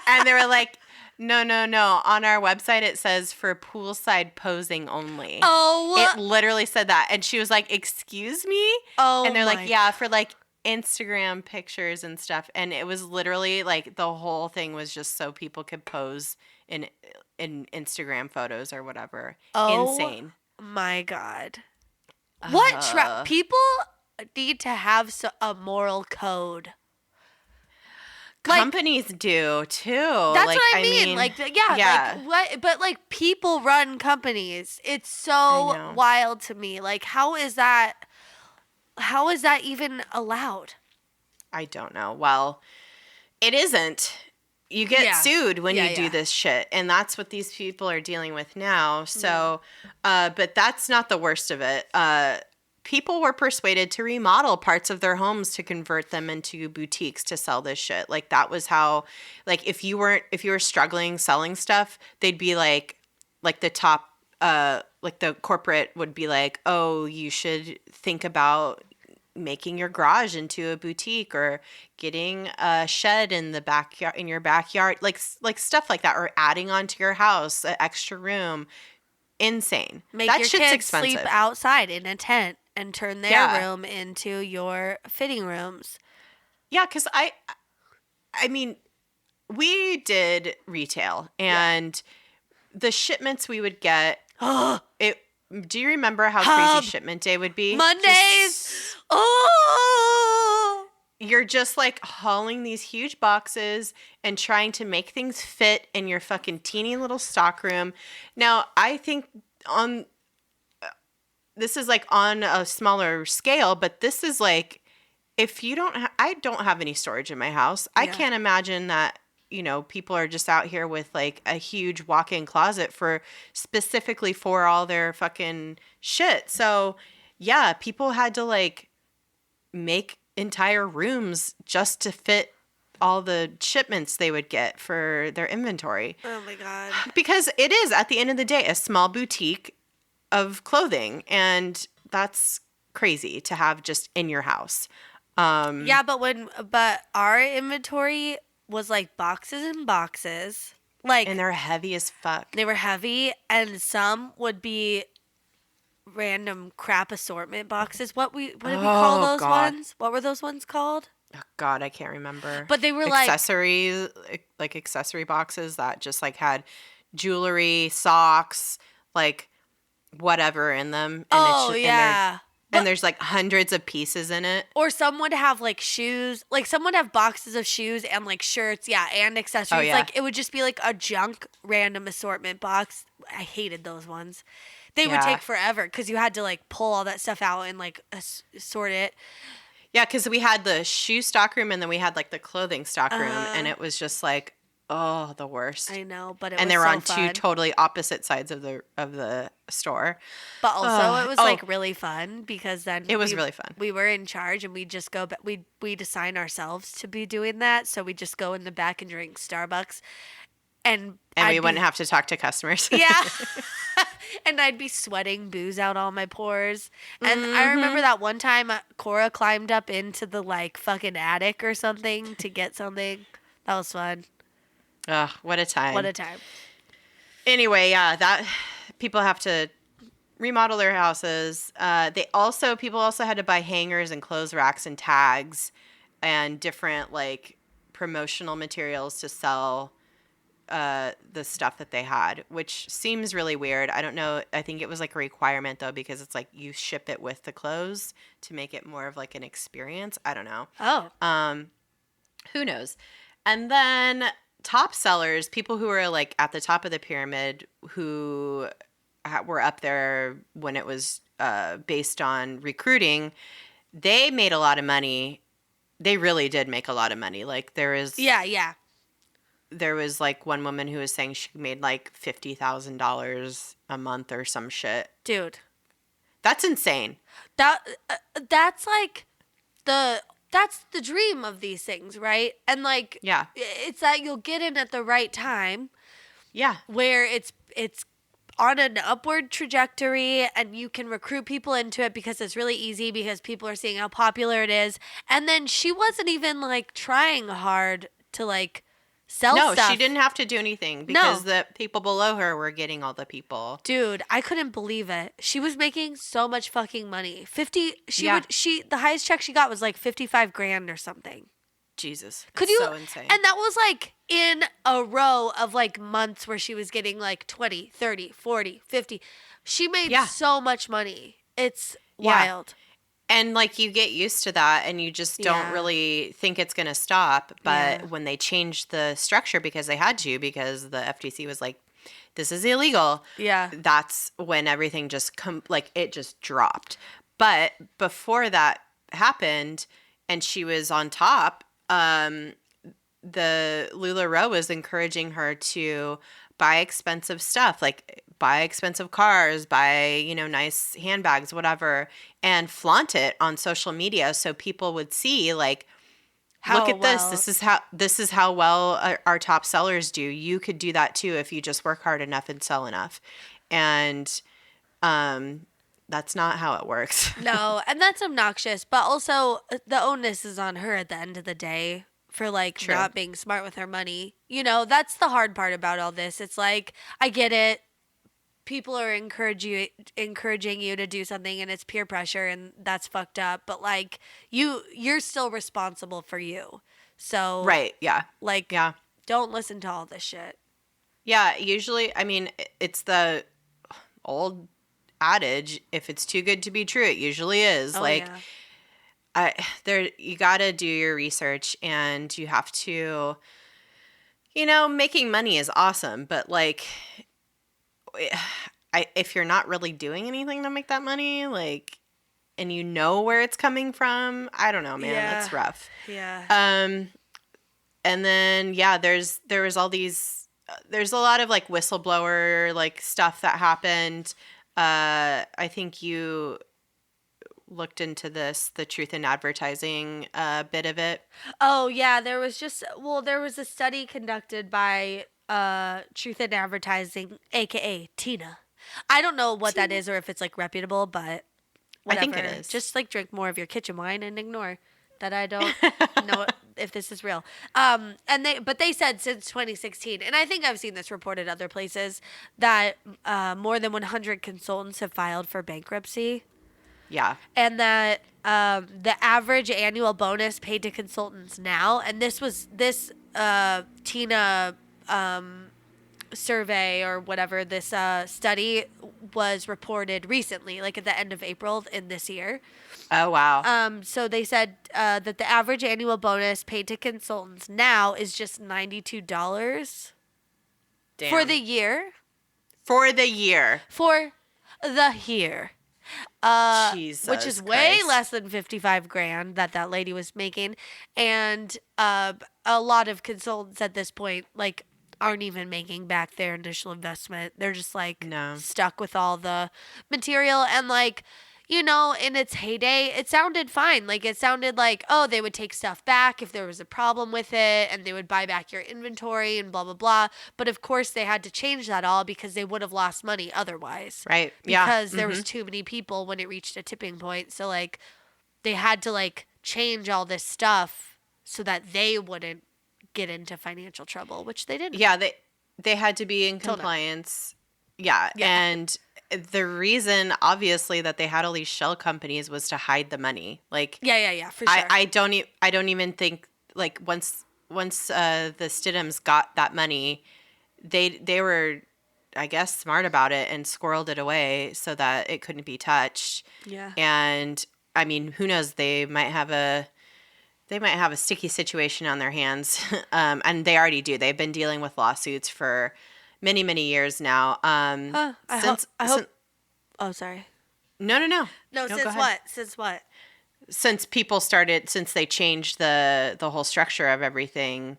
And they were like, no. On our website, it says for poolside posing only. Oh. It literally said that. And she was like, excuse me? Oh, and they're like, yeah, for like Instagram pictures and stuff. And it was literally like the whole thing was just so people could pose in Instagram photos or whatever. Insane. My God. What people need to have a moral code. Companies do too. That's like, what I mean. Like, yeah. Like, what? But like, people run companies. It's so wild to me. Like, how is that even allowed? I don't know. Well, it isn't. You get sued when you do this shit, and that's what these people are dealing with now. So, but that's not the worst of it. People were persuaded to remodel parts of their homes to convert them into boutiques to sell this shit. Like that was how, like if you were struggling selling stuff, they'd be like the top, like the corporate would be like, oh, you should think about making your garage into a boutique or getting a shed in the backyard, in your backyard, like stuff like that, or adding onto your house an extra room. Insane. Make that your shit's kids expensive. Sleep outside in a tent and turn their room into your fitting rooms. Yeah, because I mean, we did retail, and the shipments we would get. Do you remember how crazy shipment day would be? Mondays. You're just like hauling these huge boxes and trying to make things fit in your fucking teeny little stockroom. Now, I think this is like on a smaller scale, but this is like, if you don't, I don't have any storage in my house. I can't imagine that, people are just out here with like a huge walk-in closet specifically for all their fucking shit. So yeah, people had to like make entire rooms just to fit all the shipments they would get for their inventory. Oh my God. Because it is, at the end of the day, a small boutique of clothing, and that's crazy to have just in your house. But our inventory was like boxes and boxes. Like, and they're heavy as fuck. They were heavy, and some would be random crap assortment boxes. What did we call those ones? What were those ones called? Oh God, I can't remember. But they were accessories, like accessory boxes that just like had jewelry, socks, like whatever in them. And and there's like hundreds of pieces in it. Or some would have like shoes. Like some would have boxes of shoes and like shirts, and accessories. Oh, yeah. Like it would just be like a junk random assortment box. I hated those ones. They would take forever because you had to like pull all that stuff out and like sort it. Yeah, because we had the shoe stockroom and then we had like the clothing stockroom, and it was just like, oh, the worst. I know, but they were on two totally opposite sides of the store. But also, it was like really fun because then it was really fun. We were in charge, and we just go. We'd assign ourselves to be doing that, so we just go in the back and drink Starbucks, and we wouldn't have to talk to customers. Yeah. And I'd be sweating booze out all my pores. And I remember that one time Cora climbed up into the like fucking attic or something to get something. That was fun. Ugh, what a time. What a time. Anyway, that people have to remodel their houses. People also had to buy hangers and clothes racks and tags and different like promotional materials to sell the stuff that they had, which seems really weird. I don't know. I think it was like a requirement though, because it's like you ship it with the clothes to make it more of like an experience. I don't know. Oh. Who knows? And then top sellers, people who are like at the top of the pyramid, who were up there when it was based on recruiting, they made a lot of money. They really did make a lot of money. Like there is. Yeah. there was like one woman who was saying she made like $50,000 a month or some shit. Dude, That's insane. That's like that's the dream of these things, right? And like, Yeah. it's that you'll get in at the right time. Yeah. Where it's on an upward trajectory and you can recruit people into it because it's really easy because people are seeing how popular it is. And then she wasn't even like trying hard to like sell stuff. No, she didn't have to do anything because the people below her were getting all the people. Dude, I couldn't believe it. She was making so much fucking money. The highest check she got was like 55 grand or something. Jesus. So insane. And that was like in a row of like months where she was getting like 20, 30, 40, 50. She made so much money. It's wild. And like you get used to that and you just don't really think it's going to stop. But when they changed the structure because they had to, because the FTC was like, this is illegal. Yeah. That's when everything just it just dropped. But before that happened and she was on top, the LulaRoe was encouraging her to buy expensive stuff, like buy expensive cars, buy, nice handbags, whatever, and flaunt it on social media so people would see like, look at this. This is how well our top sellers do. You could do that too if you just work hard enough and sell enough. And that's not how it works. No, and that's obnoxious. But also, the onus is on her at the end of the day for like not being smart with her money. That's the hard part about all this. It's like, I get it. People are encouraging you to do something and it's peer pressure and that's fucked up. But like you're still responsible for you. So right, yeah. Like don't listen to all this shit. Yeah, usually, I mean, it's the old adage, if it's too good to be true, it usually is. You got to do your research and you have to, making money is awesome, but like, if you're not really doing anything to make that money, like, and you know where it's coming from, I don't know, man, that's rough. Yeah. And then, there was all these, there's a lot of like whistleblower, like stuff that happened. I think you looked into the truth in advertising bit of it. Oh yeah, there was a study conducted by Truth in Advertising, aka Tina. I don't know what that is or if it's like reputable, but whatever. I think it is. Just like drink more of your kitchen wine and ignore that I don't know if this is real. But they said since 2016, and I think I've seen this reported other places, that more than 100 consultants have filed for bankruptcy. Yeah. And that the average annual bonus paid to consultants now, and this Tina survey or whatever, this study was reported recently, like at the end of April in this year. Oh, wow. So they said that the average annual bonus paid to consultants now is just $92 Damn. For the year. Jesus which is Christ. way less than 55 grand that lady was making. And a lot of consultants at this point, like, aren't even making back their initial investment. They're just like stuck with all the material. And like, in its heyday, it sounded fine. Like, it sounded like, oh, they would take stuff back if there was a problem with it, and they would buy back your inventory and blah, blah, blah. But of course, they had to change that all because they would have lost money otherwise. Right. Yeah. Because there was too many people when it reached a tipping point. So, like, they had to, like, change all this stuff so that they wouldn't get into financial trouble, which they didn't. Yeah, they had to be in compliance. Yeah. And the reason, obviously, that they had all these shell companies was to hide the money. Like, yeah, for sure. I don't even think, like, once the Stidhams got that money, they were, I guess, smart about it and squirreled it away so that it couldn't be touched. Yeah. And I mean, who knows? They might have a sticky situation on their hands, and they already do. They've been dealing with lawsuits for many, many years now. I hope. Oh, sorry. No. No, since what? Since what? Since they changed the whole structure of everything,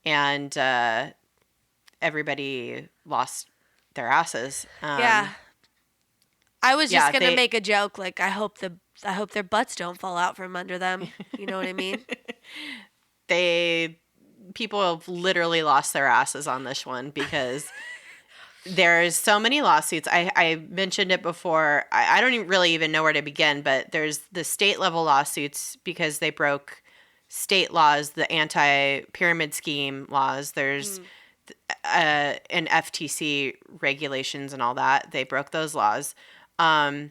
and everybody lost their asses. Yeah. I was just gonna they make a joke, like I hope their butts don't fall out from under them. You know what I mean? People have literally lost their asses on this one because there's so many lawsuits. I mentioned it before. I don't really even know where to begin, but there's the state level lawsuits because they broke state laws, the anti-pyramid scheme laws. There's an FTC regulations and all that. They broke those laws. Then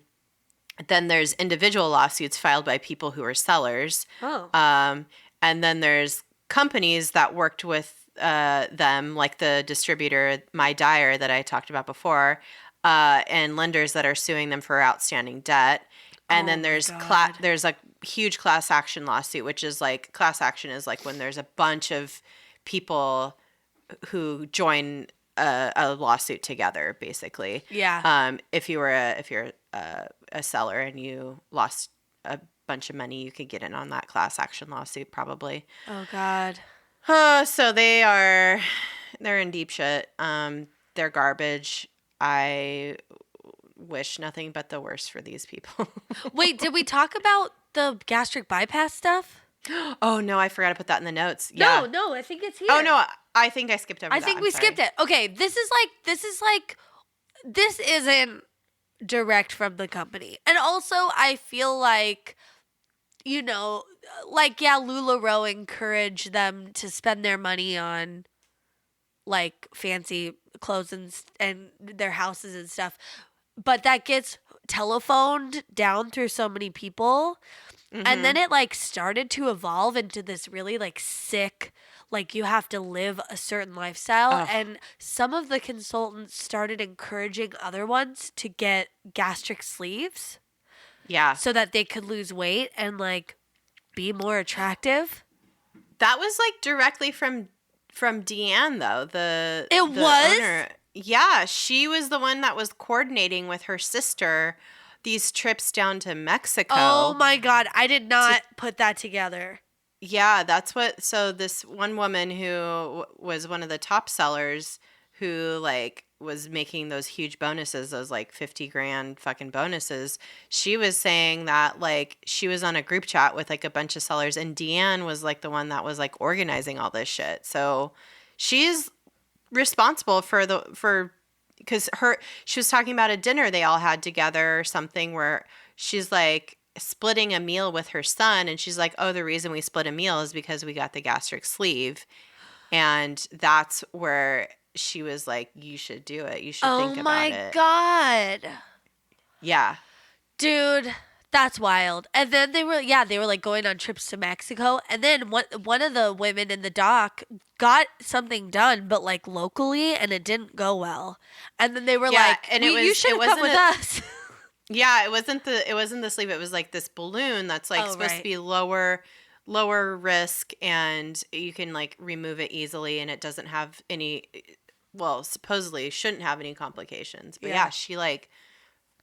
there's individual lawsuits filed by people who are sellers. Oh. And then there's companies that worked with them, like the distributor, My Dyer, that I talked about before, and lenders that are suing them for outstanding debt. And then there's a huge class action lawsuit, which is like, class action is like when there's a bunch of people who join a lawsuit together, basically. Yeah. If you're a seller and you lost a bunch of money, you could get in on that class action lawsuit probably. Oh God. So they're in deep shit. They're garbage. I wish nothing but the worst for these people. Wait, did we talk about the gastric bypass stuff? Oh no, I forgot to put that in the notes. Yeah. No, I think it's here. Oh no, I think I skipped over that. I think we skipped it. Okay, this isn't direct from the company. And also I feel like, you know, like, yeah, LulaRoe encouraged them to spend their money on like fancy clothes and their houses and stuff. But that gets telephoned down through so many people. Mm-hmm. And then it like started to evolve into this really like sick, like you have to live a certain lifestyle. Ugh. And some of the consultants started encouraging other ones to get gastric sleeves. Yeah. So that they could lose weight and like be more attractive. That was like directly from Deanne though. The was? Owner. Yeah, she was the one that was coordinating with her sister these trips down to Mexico. Oh my God, I did not put that together. Yeah, that's what. So this one woman who was one of the top sellers, who like was making those huge bonuses, those like 50 grand fucking bonuses. She was saying that like she was on a group chat with like a bunch of sellers, and Deanne was like the one that was like organizing all this shit. So she's responsible because she was talking about a dinner they all had together or something where she's like splitting a meal with her son, and she's like, oh, the reason we split a meal is because we got the gastric sleeve. And that's where she was like, you should do it. You should think about it. Oh my God. Yeah. Dude, that's wild. And then they were like going on trips to Mexico. And then one of the women in the doc got something done, but like locally, and it didn't go well. And then they were like, and you should have come with us. Yeah, it wasn't the sleeve. It was like this balloon that's like supposed to be lower risk, and you can like remove it easily, and it doesn't have any, well, supposedly shouldn't have any complications. But yeah, she like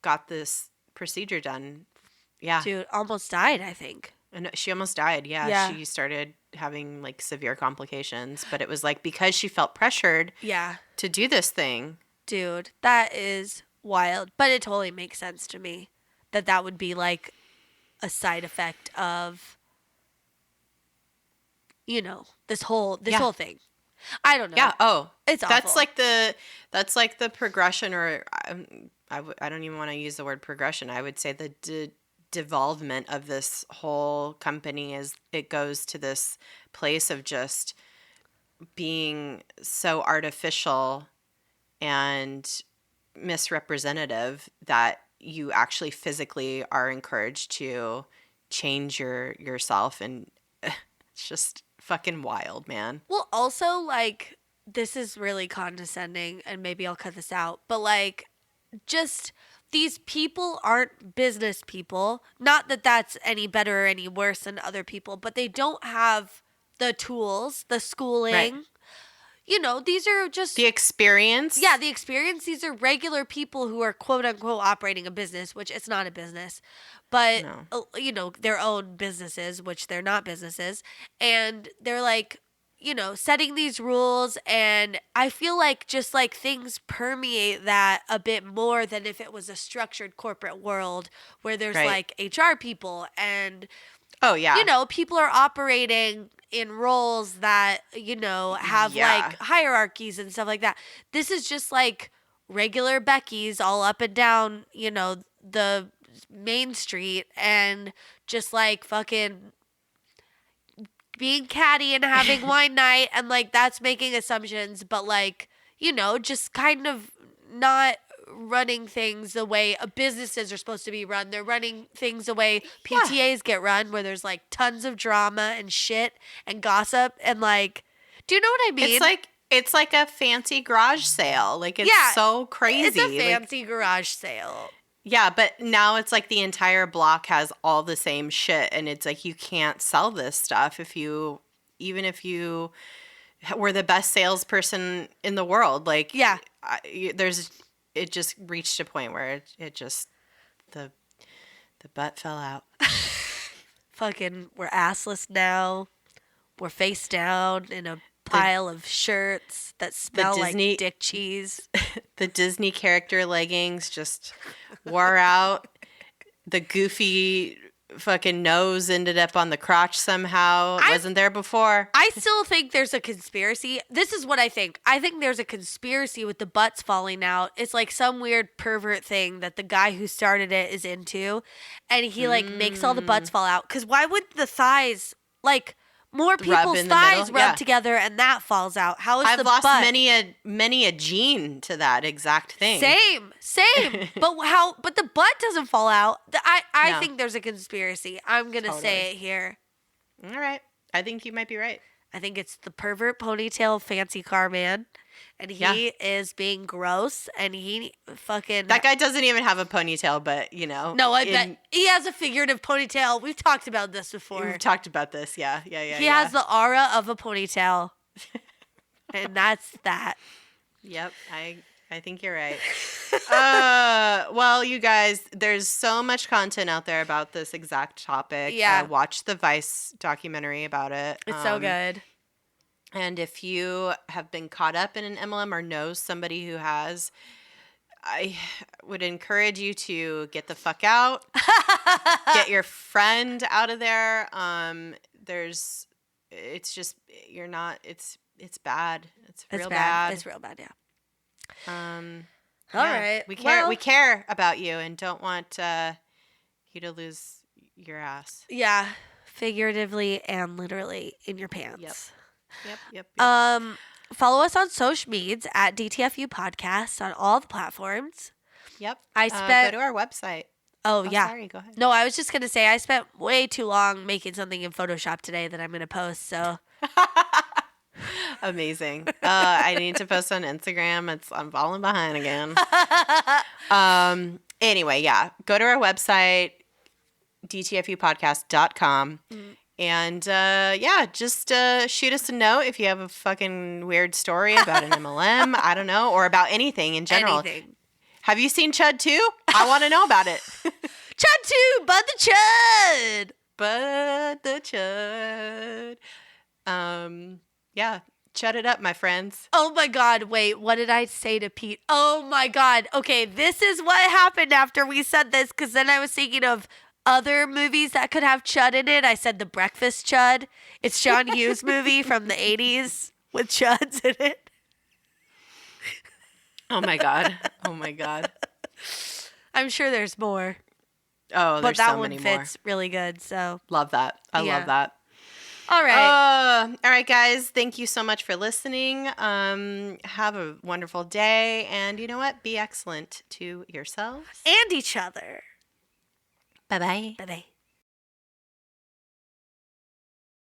got this procedure done. Yeah. Dude, almost died, I think. And she almost died. Yeah. She started having like severe complications, but it was like because she felt pressured to do this thing. Dude, that is wild. But it totally makes sense to me that would be like a side effect of, you know, this whole thing. I don't know. Yeah. Oh, it's awful. That's like the progression, or I don't even want to use the word progression. I would say the devolvement of this whole company is it goes to this place of just being so artificial and misrepresentative that you actually physically are encouraged to change yourself, and it's just fucking wild, man. Well, also, like, this is really condescending, and maybe I'll cut this out, but like, just these people aren't business people. Not that that's any better or any worse than other people, but they don't have the tools, the schooling. Right. You know, these are just the experience. Yeah, the experience. These are regular people who are quote unquote operating a business, which it's not a business, but you know, their own businesses, which they're not businesses. And they're like, setting these rules, and I feel like just like things permeate that a bit more than if it was a structured corporate world where there's Right. like HR people and Oh, yeah. people are operating in roles that, have Yeah. like hierarchies and stuff like that. This is just like regular Becky's all up and down, the main street, and just like fucking being catty and having wine night, and like that's making assumptions, but like, just kind of not running things the way businesses are supposed to be run. They're running things the way PTAs get run, where there's like tons of drama and shit and gossip and like, do you know what I mean? It's like a fancy garage sale. Like, it's so crazy. It's a fancy garage sale. Yeah, but now it's like the entire block has all the same shit, and it's like you can't sell this stuff even if you were the best salesperson in the world. Like, it just reached a point where it just the butt fell out. Fucking, we're assless now. We're face down in a pile of shirts that smell like dick cheese. The Disney character leggings just wore out. The goofy fucking nose ended up on the crotch somehow. It wasn't there before. I still think there's a conspiracy. This is what I think. I think there's a conspiracy with the butts falling out. It's like some weird pervert thing that the guy who started it is into. And he like makes all the butts fall out. Because why would the thighs, like, more people's thighs rub together and that falls out? How is the butt? I've lost many a gene to that exact thing. Same. But the butt doesn't fall out. I think there's a conspiracy. I'm going to say it here. All right. I think you might be right. I think it's the pervert ponytail fancy car man. And he is being gross, and he fucking... That guy doesn't even have a ponytail, but, No, I bet he has a figurative ponytail. We've talked about this before. We've talked about this, yeah. He has the aura of a ponytail, and that's that. Yep, I think you're right. Well, you guys, there's so much content out there about this exact topic. Yeah. Watch the Vice documentary about it. It's so good. And if you have been caught up in an MLM or know somebody who has, I would encourage you to get the fuck out. Get your friend out of there. It's just, you're not, it's bad. It's real bad. It's real bad, yeah. All right. We care about you and don't want you to lose your ass. Yeah. Figuratively and literally in your pants. Yep. Follow us on social medias at DTFU Podcast on all the platforms. Yep. Go to our website. Oh, yeah. Sorry, go ahead. No, I was just going to say I spent way too long making something in Photoshop today that I'm going to post, so. Amazing. I need to post on Instagram. I'm falling behind again. Anyway, yeah. Go to our website, dtfupodcast.com. And, just shoot us a note if you have a fucking weird story about an MLM, I don't know, or about anything in general. Anything. Have you seen Chud 2? I want to know about it. Chud 2, Bud the Chud. Bud the Chud. Chud it up, my friends. Oh, my God. Wait, what did I say to Pete? Oh, my God. Okay, this is what happened after we said this, because then I was thinking of other movies that could have Chud in it. I said The Breakfast Chud. It's John Hughes' movie from the 80s with Chuds in it. Oh my God. I'm sure there's more. Oh, there's so many more. But that one fits really good, so. Love that. I love that. All right. All right, guys. Thank you so much for listening. Have a wonderful day. And you know what? Be excellent to yourselves. And each other. Bye-bye. Bye-bye.